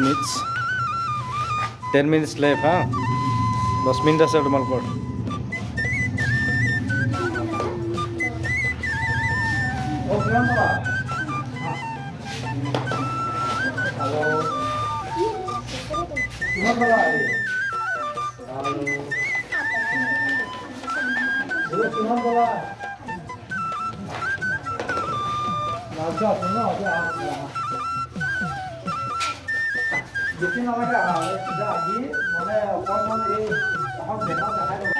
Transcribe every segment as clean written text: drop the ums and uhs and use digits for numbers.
Minutes 10 minutes left, হ্যাঁ 10 minute আছে তোমার পর। বেশি নালাগে আজি মানে অকণমান এই এখন বেমাৰ দেখাই দিব।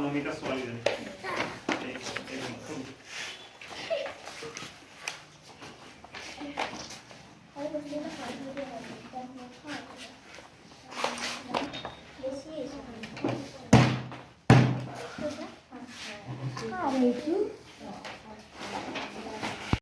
নমিতা ছোৱালী Cara,